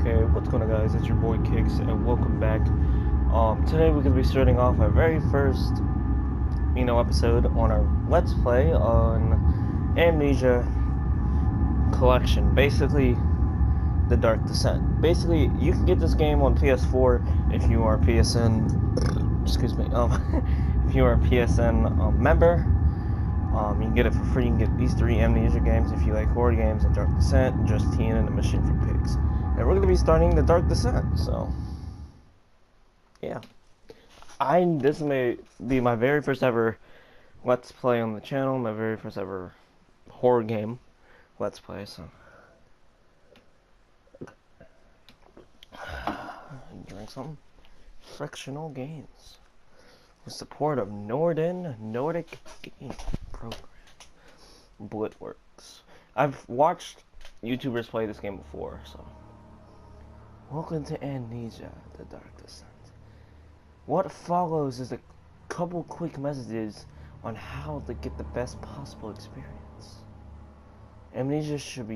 Okay, what's going on, guys? It's your boy Kicks, and welcome back. Today we're gonna be starting off our very first, episode on our Let's Play on Amnesia Collection. Basically, the Dark Descent. Basically, you can get this game on PS4 if you are a PSN. Excuse me. If you are a PSN member. You can get it for free. You can get these 3 Amnesia games if you like horror games: The Dark Descent, Justine, and The Mission for Pigs. And we're going to be starting The Dark Descent, so yeah. This may be my very first ever Let's Play on the channel, my very first ever horror game Let's Play, so drink some frictional games with support of Nordic Game Program. Blitworks. I've watched YouTubers play this game before, so. Welcome to Amnesia, The Dark Descent. What follows is a couple quick messages on how to get the best possible experience. Amnesia should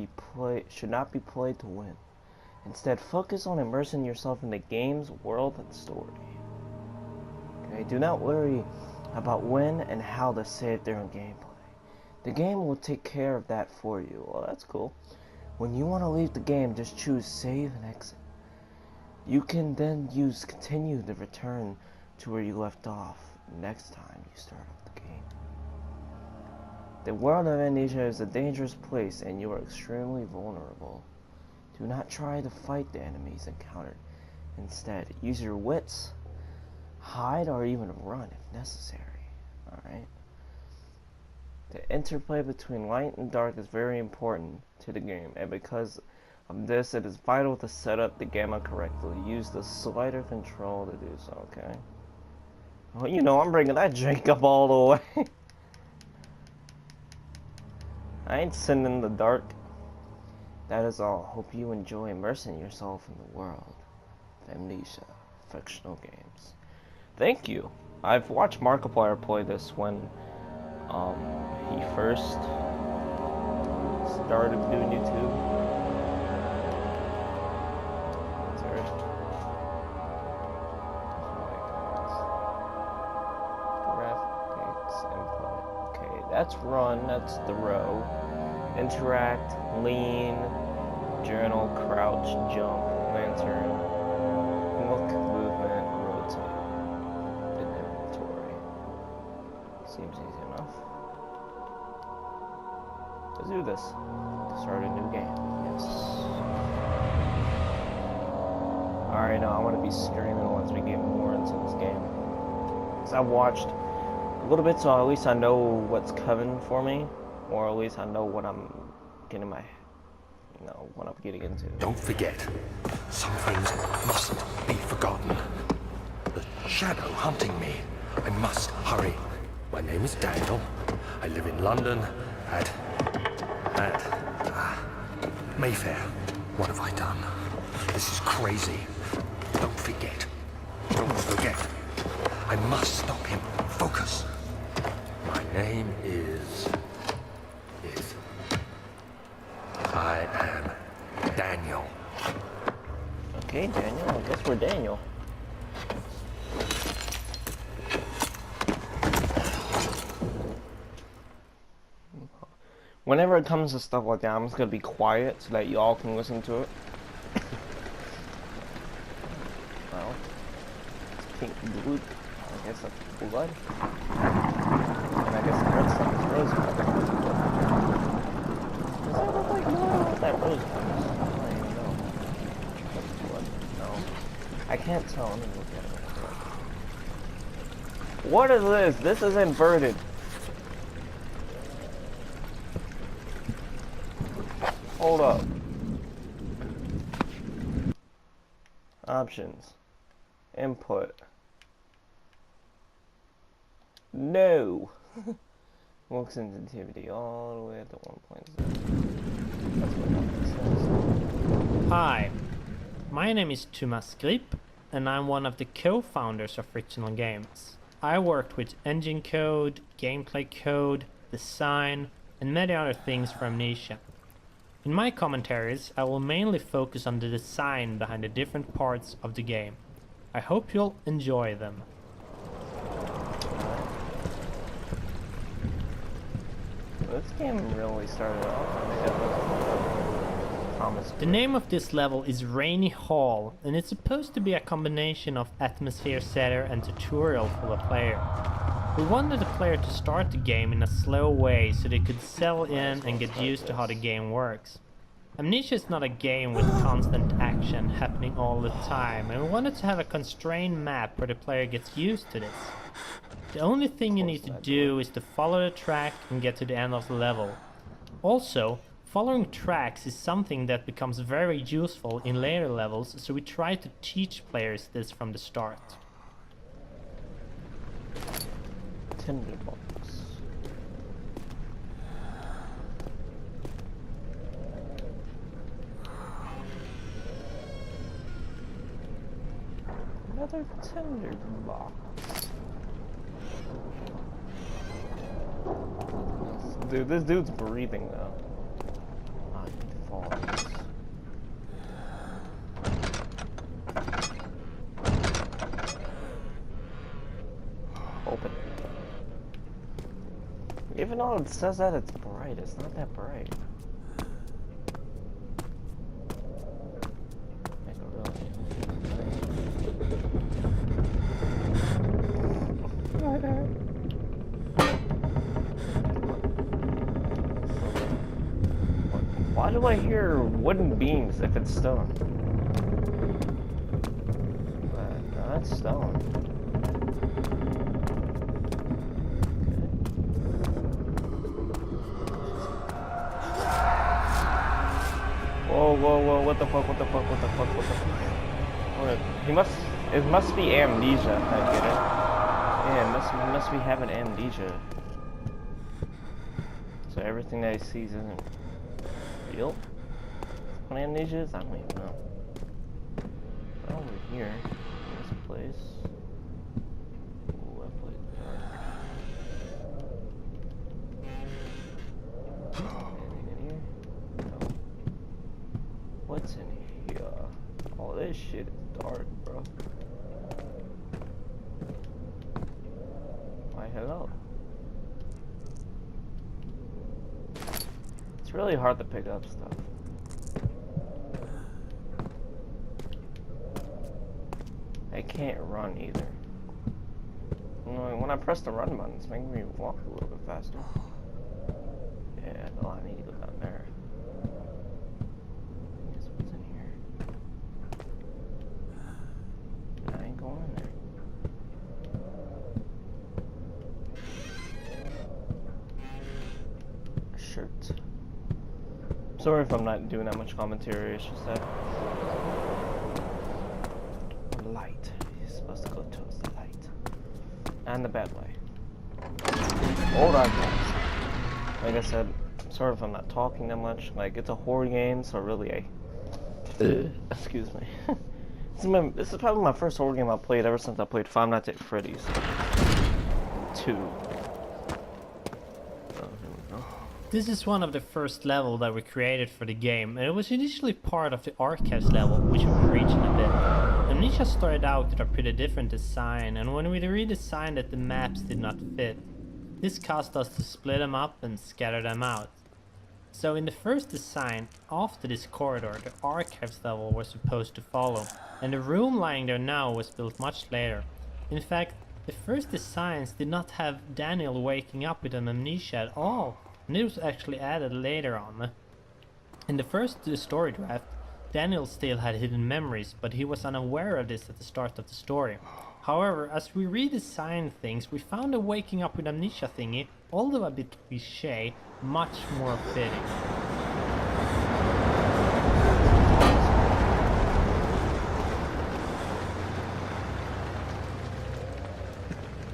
not be played to win. Instead, focus on immersing yourself in the game's world and story. Okay, do not worry about when and how to save during gameplay. The game will take care of that for you. Well, that's cool. When you want to leave the game, just choose save and exit. You can then use continue to return to where you left off next time you start up the game. The world of Amnesia is a dangerous place and you are extremely vulnerable. Do not try to fight the enemies encountered. Instead, use your wits, hide, or even run if necessary. Alright? The interplay between light and dark is very important to the game, and because of this, it is vital to set up the gamma correctly. Use the slider control to do so, okay? Well, I'm bringing that jank up all the way. I ain't sitting in the dark. That is all. Hope you enjoy immersing yourself in the world of Amnesia fictional games. Thank you. I've watched Markiplier play this when he first started doing YouTube. Graphics input. Okay, that's run, that's the row. Interact, lean, journal, crouch, jump, lantern, look, movement, rotate, and inventory. Seems easy enough. Let's do this. Start a new game. Yes. Alright, now I want to be screaming once we get more into this game. Because I've watched a little bit, so at least I know what's coming for me. Or at least I know what I'm getting what I'm getting into. Don't forget, some things mustn't be forgotten. The shadow hunting me. I must hurry. My name is Daniel. I live in London at Mayfair. What have I done? This is crazy. Don't forget. Don't forget. I must stop him. Focus. My name is... I am Daniel. Okay, Daniel. I guess we're Daniel. Whenever it comes to stuff like that, I'm just gonna be quiet so that y'all can listen to it. Well, pink blue. I guess that's blood. And I guess the red stuff is rose. Does that look like blood? That rose is? I don't even know. That's blood. No. I can't tell. Let me look at it. What is this? This is inverted. Hold up. Options. Input. No. Walk sensitivity all the way up to 1.0. That's what that says. Hi, my name is Thomas Grip, and I'm one of the co-founders of Frictional Games. I worked with engine code, gameplay code, design, and many other things for Amnesia. In my commentaries, I will mainly focus on the design behind the different parts of the game. I hope you'll enjoy them. This game really started off promise. The name of this level is Rainy Hall, and it's supposed to be a combination of atmosphere setter and tutorial for the player. We wanted the player to start the game in a slow way so they could settle in and get used to how the game works. Amnesia is not a game with constant action happening all the time, and we wanted to have a constrained map where the player gets used to this. The only thing you need to do is to follow the track and get to the end of the level. Also, following tracks is something that becomes very useful in later levels, so we try to teach players this from the start. Tinderbox. Another tinderbox. Dude, this dude's breathing though. I need to fall. Open. Even though it says that it's bright, it's not that bright. Make it really. Why do I hear wooden beams if it's stone? No, that's stone. Whoa, whoa, whoa, what the fuck, what the fuck, what the fuck, what the fuck? It must be amnesia, I get it. Yeah, he must be having amnesia. So everything that he sees isn't real? What amnesia is? I don't even know. Over here, in this place. Ooh, I played dark. Anything in here? No. What's in here? Oh, this shit is dark, bro. Why, hello. It's really hard to pick up stuff. I can't run either. When I press the run button, it's making me walk a little bit faster. Yeah, no, I need to go down there. What's in here? I ain't going in there. A shirt. Sorry if I'm not doing that much commentary, it's just that light. You're supposed to go towards the light. And the bad way. Hold on, guys. Like I said, sorry if I'm not talking that much. Like, it's a horror game, so really excuse me. This is probably my first horror game I've played ever since I played Five Nights at Freddy's 2. This is one of the first levels that we created for the game, and it was initially part of the archives level, which we will reach in a bit. Amnesia started out with a pretty different design, and when we redesigned it, the maps did not fit. This caused us to split them up and scatter them out. So in the first design, after this corridor, the archives level was supposed to follow, and the room lying there now was built much later. In fact, the first designs did not have Daniel waking up with an amnesia at all, and it was actually added later on. In the first story draft, Daniel still had hidden memories, but he was unaware of this at the start of the story. However, as we redesigned things, we found a waking up with amnesia thingy, although a bit cliché, much more fitting.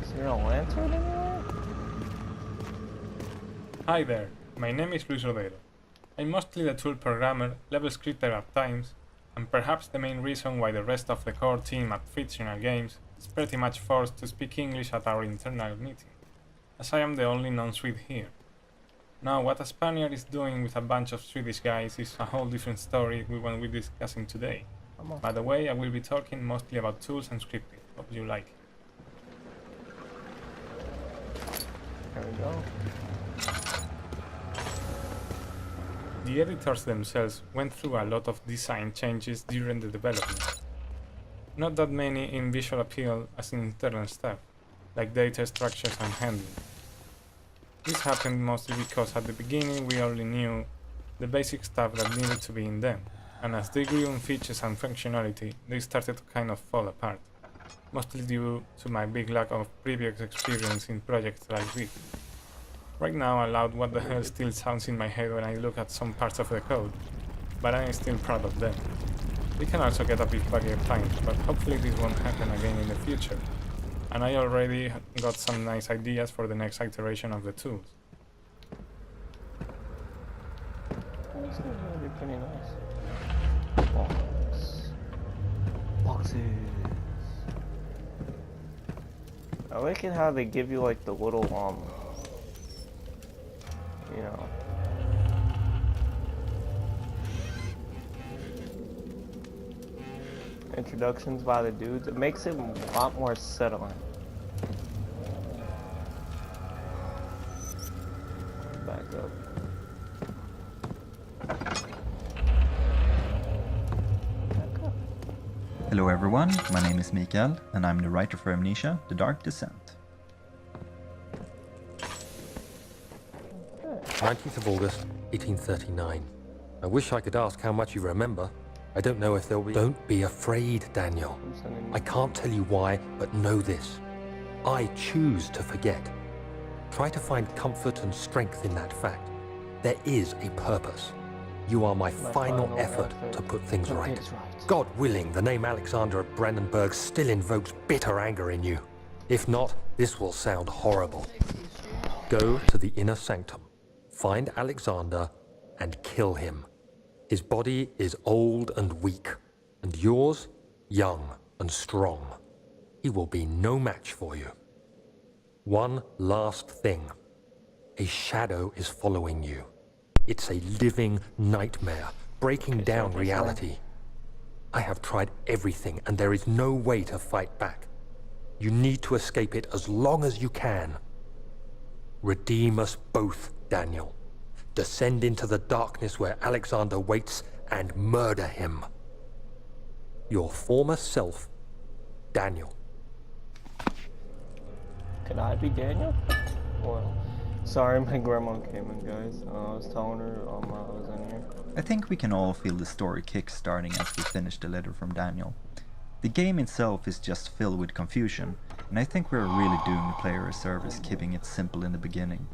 Is there a lantern anywhere? Hi there, my name is Luis Rodero. I'm mostly the tool programmer, level scripter at times, and perhaps the main reason why the rest of the core team at Fictional Games is pretty much forced to speak English at our internal meeting, as I am the only non-Swede here. Now, what a Spaniard is doing with a bunch of Swedish guys is a whole different story we won't be discussing today. By the way, I will be talking mostly about tools and scripting. Hope you like it. There we go. The editors themselves went through a lot of design changes during the development. Not that many in visual appeal as in internal stuff, like data structures and handling. This happened mostly because at the beginning we only knew the basic stuff that needed to be in them, and as they grew in features and functionality, they started to kind of fall apart, mostly due to my big lack of previous experience in projects like this. Right now, aloud what the hell still sounds in my head when I look at some parts of the code, but I am still proud of them. They can also get a bit buggy at times, but hopefully this won't happen again in the future. And I already got some nice ideas for the next iteration of the tools. This is gonna be pretty nice. Boxes. I like it how they give you like the little you know, introductions by the dudes. It makes it a lot more settling. Back up. Hello everyone, my name is Mikael, and I'm the writer for Amnesia, The Dark Descent. 19th of August, 1839. I wish I could ask how much you remember. I don't know if there'll be... Don't be afraid, Daniel. I can't tell you why, but know this. I choose to forget. Try to find comfort and strength in that fact. There is a purpose. You are my final effort to put things right. God willing, the name Alexander of Brandenburg still invokes bitter anger in you. If not, this will sound horrible. Go to the inner sanctum. Find Alexander and kill him. His body is old and weak, and yours, young and strong. He will be no match for you. One last thing. A shadow is following you. It's a living nightmare, breaking down reality. I have tried everything, and there is no way to fight back. You need to escape it as long as you can. Redeem us both, Daniel. Descend into the darkness where Alexander waits and murder him. Your former self, Daniel. Could I be Daniel? Well, sorry, my grandma came in, guys. I was telling her I was in here. I think we can all feel the story kick-starting as we finish the letter from Daniel. The game itself is just filled with confusion, and I think we're really doing the player a service keeping it simple in the beginning.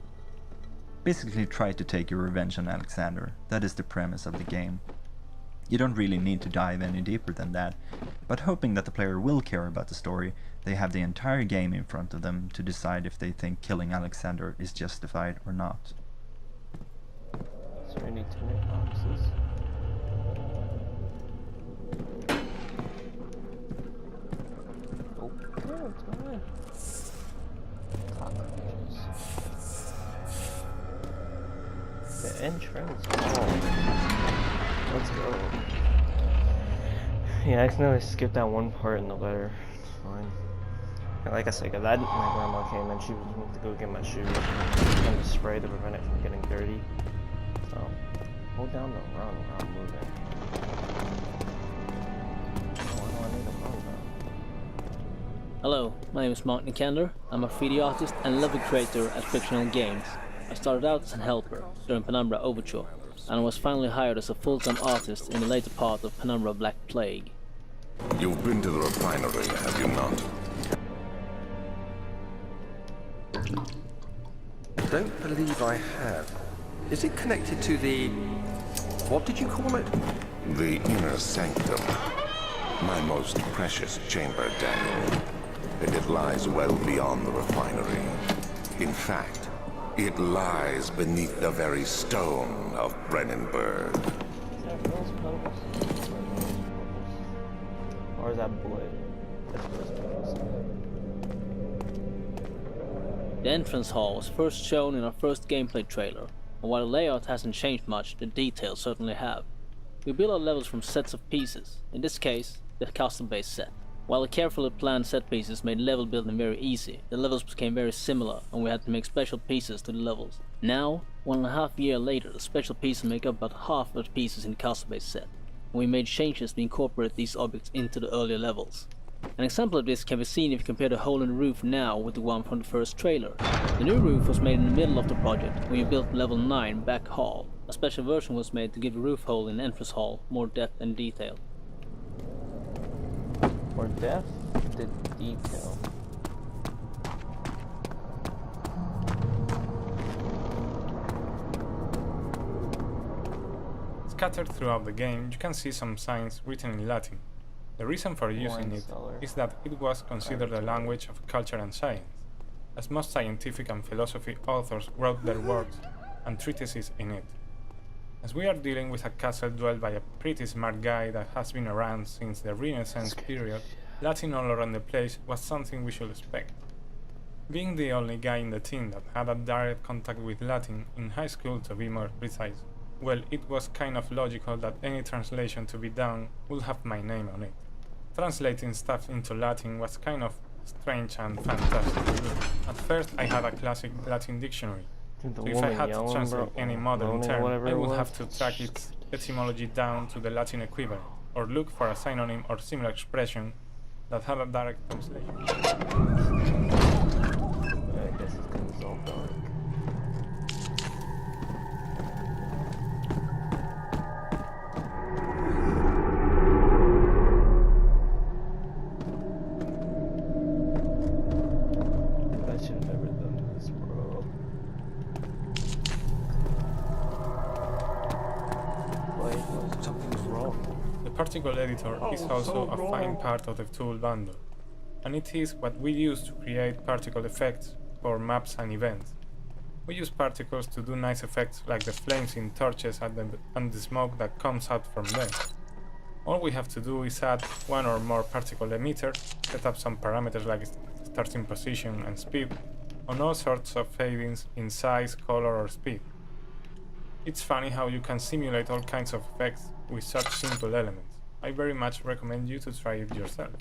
Basically try to take your revenge on Alexander. That is the premise of the game. You don't really need to dive any deeper than that, but hoping that the player will care about the story, they have the entire game in front of them to decide if they think killing Alexander is justified or not. Is there any tunic boxes? Oh, good. Cockroaches. The entrance. Oh. Let's go. Yeah, I accidentally skipped that one part in the letter. It's fine. And like I said, my grandma came and she went to go get my shoes and to spray to prevent it from getting dirty. So, hold down the run while I'm moving. Oh, I need a run now. Hello, my name is Mark Nikander. I'm a 3D artist and level creator at Frictional Games. I started out as a helper during Penumbra Overture, and I was finally hired as a full-time artist in the later part of Penumbra Black Plague. You've been to the refinery, have you not? Don't believe I have. Is it connected to the... what did you call it? The inner sanctum. My most precious chamber, Daniel. And it lies well beyond the refinery. In fact, it lies beneath the very stone of Brennenburg. Or is that blood? That's rose petals. The entrance hall was first shown in our first gameplay trailer. and while the layout hasn't changed much, the details certainly have. We build our levels from sets of pieces, in this case, the custom-based set. While the carefully planned set pieces made level building very easy, the levels became very similar and we had to make special pieces to the levels. Now, 1.5 years later, the special pieces make up about half of the pieces in the custom-based set, and we made changes to incorporate these objects into the earlier levels. An example of this can be seen if you compare the hole in the roof now with the one from the first trailer. The new roof was made in the middle of the project when we built level 9 back hall. A special version was made to give the roof hole in the entrance hall more depth and detail. More depth to detail. Scattered throughout the game, you can see some signs written in Latin. The reason for using it is that it was considered a language of culture and science, as most scientific and philosophy authors wrote their works and treatises in it. As we are dealing with a castle dwelled by a pretty smart guy that has been around since the Renaissance period, Latin all around the place was something we should expect. Being the only guy in the team that had a direct contact with Latin, in high school to be more precise, well, it was kind of logical that any translation to be done would have my name on it. Translating stuff into Latin was kind of strange and fantastic. At first I had a classic Latin dictionary, so if I had to translate any modern term, I would have to track its etymology down to the Latin equivalent, or look for a synonym or similar expression that had a direct translation. I guess it's because it's all dark. I should have never done this, bro. Wait, something's wrong. The particle editor is also a fine part of the tool bundle, and it is what we use to create particle effects for maps and events. We use particles to do nice effects like the flames in torches and the smoke that comes out from them. All we have to do is add one or more particle emitters, set up some parameters like starting position and speed, on all sorts of fadings in size, color or speed. It's funny how you can simulate all kinds of effects with such simple elements. I very much recommend you to try it yourself.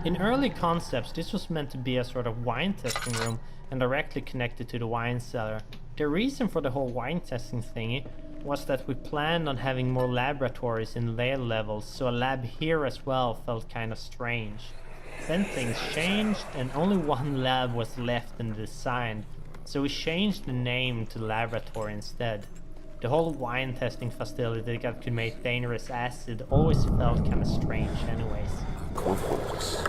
In early concepts, this was meant to be a sort of wine testing room and directly connected to the wine cellar. The reason for the whole wine testing thingy was that we planned on having more laboratories in later levels, so a lab here as well felt kind of strange. Then things changed and only one lab was left in the design, so we changed the name to laboratory instead. The whole wine testing facility that could make dangerous acid always felt kind of strange anyways. Cohorts.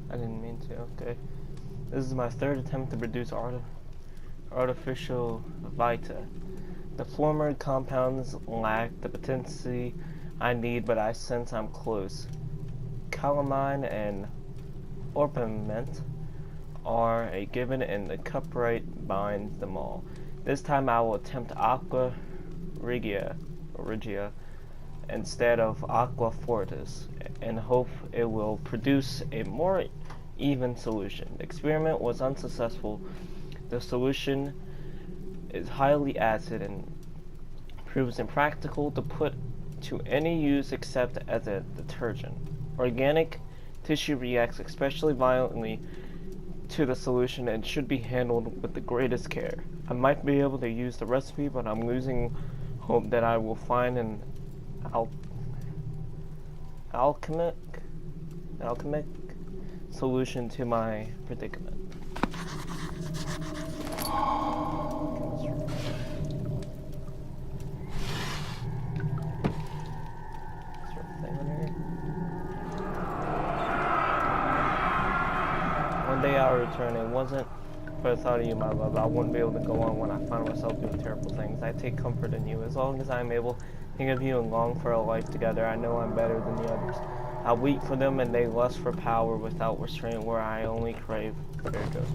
I didn't mean to, okay. This is my third attempt to produce artificial vita. The former compounds lack the potency I need, but I sense I'm close. Calamine and orpiment are a given and the cupright binds them all. This time I will attempt aqua regia instead of aqua fortis and hope it will produce a more even solution. The experiment was unsuccessful. The solution is highly acid and proves impractical to put to any use except as a detergent. Organic tissue reacts especially violently to the solution and should be handled with the greatest care. I might be able to use the recipe, but I'm losing hope that I will find an alchemic solution to my predicament. One day I'll return. It wasn't for the thought of you, my love. I wouldn't be able to go on when I find myself doing terrible things. I take comfort in you. As long as I'm able to think of you and long for a life together, I know I'm better than the others. I weep for them and they lust for power without restraint, where I only crave. There it goes.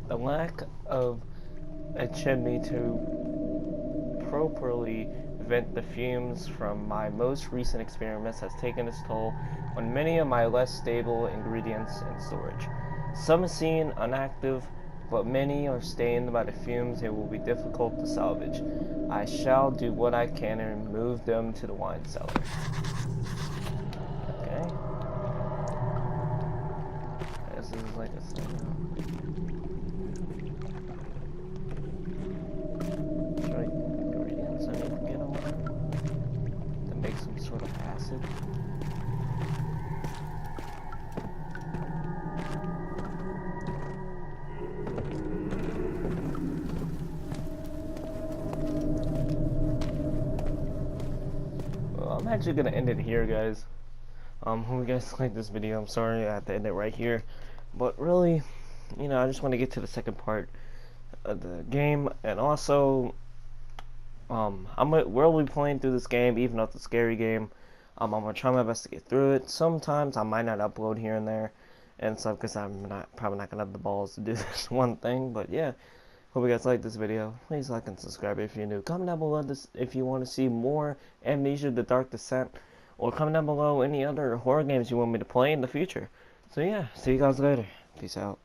The lack of a chimney to properly vent the fumes from my most recent experiments has taken its toll on many of my less stable ingredients in storage. Some seem inactive, but many are stained by the fumes and will be difficult to salvage. I shall do what I can and move them to the wine cellar. Okay. I guess this is like a thing now. Ingredients I need to get on to make some sort of acid. Well, I'm actually gonna end it here, guys. Hope you guys like this video. I'm sorry I have to end it right here, but really, you know, I just want to get to the second part of the game, and also we'll be playing through this game, even though it's a scary game. I'm gonna try my best to get through it. Sometimes I might not upload here and there and stuff because I'm probably not gonna have the balls to do this one thing. But yeah, hope you guys like this video. Please like and subscribe if you're new. Comment down below if you want to see more Amnesia: The Dark Descent, or comment down below any other horror games you want me to play in the future. So yeah, see you guys later. Peace out.